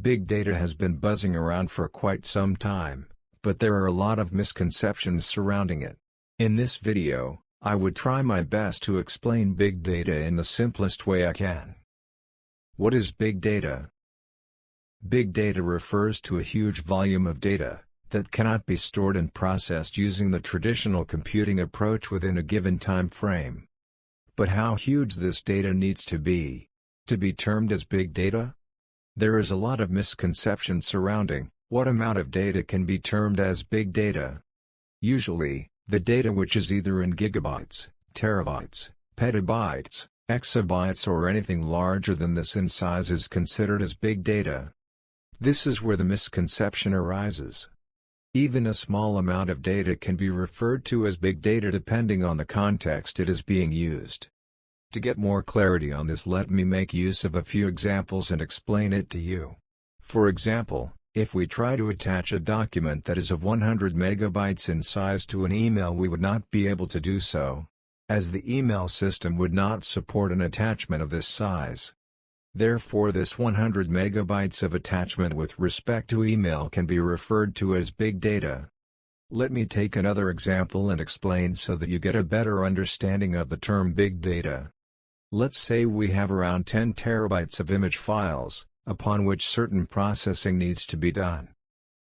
Big data has been buzzing around for quite some time, but there are a lot of misconceptions surrounding it. In this video, I would try my best to explain big data in the simplest way I can. What is big data? Big data refers to a huge volume of data that cannot be stored and processed using the traditional computing approach within a given time frame. But how huge this data needs to be termed as big data? There is a lot of misconception surrounding what amount of data can be termed as big data. Usually, the data which is either in gigabytes, terabytes, petabytes, exabytes or anything larger than this in size is considered as big data. This is where the misconception arises. Even a small amount of data can be referred to as big data depending on the context it is being used. To get more clarity on this, let me make use of a few examples and explain it to you. For example, if we try to attach a document that is of 100 megabytes in size to an email, we would not be able to do so, as the email system would not support an attachment of this size. Therefore, this 100 megabytes of attachment with respect to email can be referred to as big data. Let me take another example and explain so that you get a better understanding of the term big data. Let's say we have around 10 terabytes of image files, upon which certain processing needs to be done.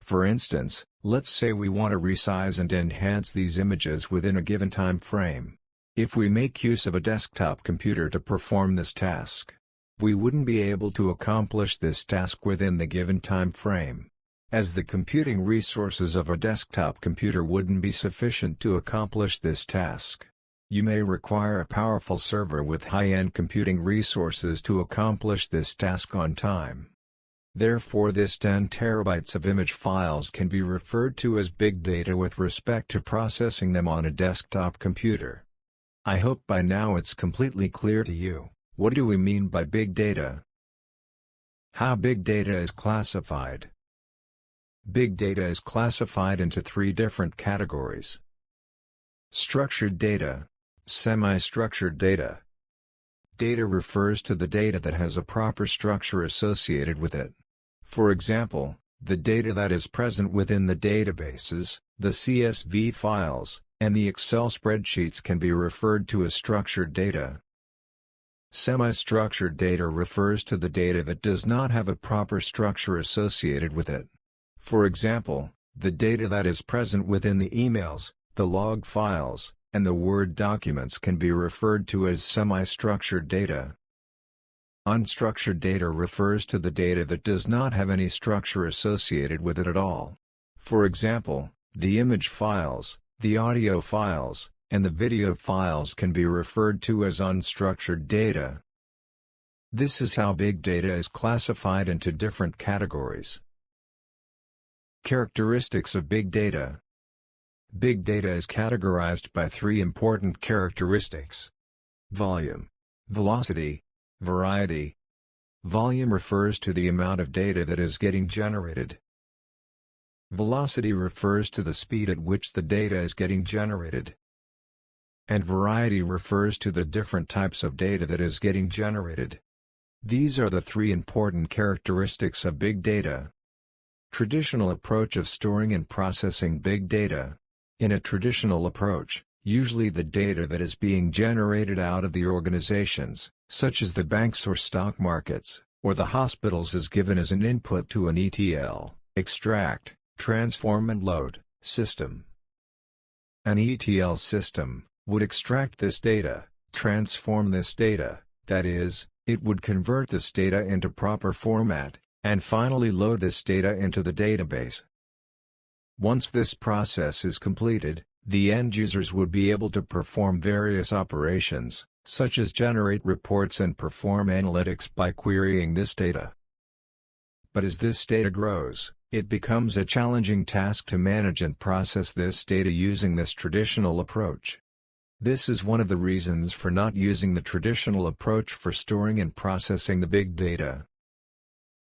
For instance, let's say we want to resize and enhance these images within a given time frame. If we make use of a desktop computer to perform this task, we wouldn't be able to accomplish this task within the given time frame, as the computing resources of a desktop computer wouldn't be sufficient to accomplish this task. You may require a powerful server with high-end computing resources to accomplish this task on time. Therefore, this 10 terabytes of image files can be referred to as big data with respect to processing them on a desktop computer. I hope by now it's completely clear to you. What do we mean by big data? How big data is classified? Big data is classified into three different categories: structured data, semi-structured data. Data refers to the data that has a proper structure associated with it. For example, the data that is present within the databases, the CSV files, and the Excel spreadsheets can be referred to as structured data. Semi-structured data refers to the data that does not have a proper structure associated with it. For example, the data that is present within the emails, the log files, and the Word documents can be referred to as semi-structured data. Unstructured data refers to the data that does not have any structure associated with it at all. For example, the image files, the audio files, and the video files can be referred to as unstructured data. This is how big data is classified into different categories. Characteristics of big data. Big data is categorized by three important characteristics: volume, velocity, variety. Volume refers to the amount of data that is getting generated. Velocity refers to the speed at which the data is getting generated. And variety refers to the different types of data that is getting generated. These are the three important characteristics of big data. Traditional approach of storing and processing big data. In a traditional approach, usually the data that is being generated out of the organizations, such as the banks or stock markets, or the hospitals, is given as an input to an ETL, extract, transform and load, system. An ETL system would extract this data, transform this data, that is, it would convert this data into proper format, and finally load this data into the database. Once this process is completed, the end users would be able to perform various operations, such as generate reports and perform analytics by querying this data. But as this data grows, it becomes a challenging task to manage and process this data using this traditional approach. This is one of the reasons for not using the traditional approach for storing and processing the big data.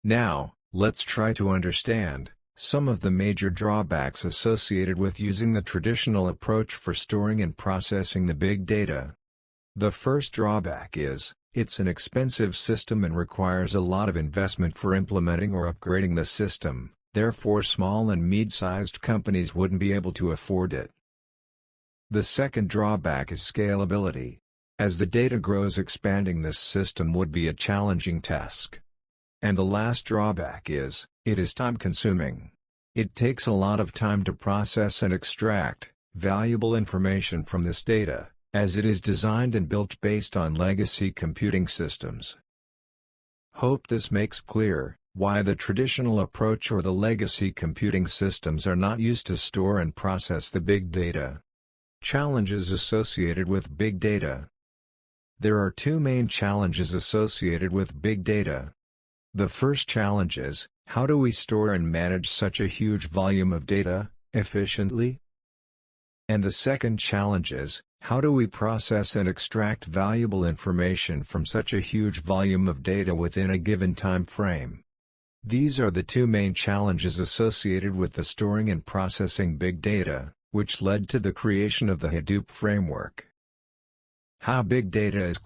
Now, let's try to understand some of the major drawbacks associated with using the traditional approach for storing and processing the big data. The first drawback is It's an expensive system and requires a lot of investment for implementing or upgrading the system, therefore small and mid-sized companies wouldn't be able to afford it. The second drawback is scalability. As the data grows, expanding this system would be a challenging task. And the last drawback is, it is time-consuming. It takes a lot of time to process and extract valuable information from this data, as it is designed and built based on legacy computing systems. Hope this makes clear why the traditional approach or the legacy computing systems are not used to store and process the big data. Challenges associated with big data. There are two main challenges associated with big data. The first challenge is, how do we store and manage such a huge volume of data efficiently? And the second challenge is, how do we process and extract valuable information from such a huge volume of data within a given time frame? These are the two main challenges associated with the storing and processing big data, which led to the creation of the Hadoop framework. How big data is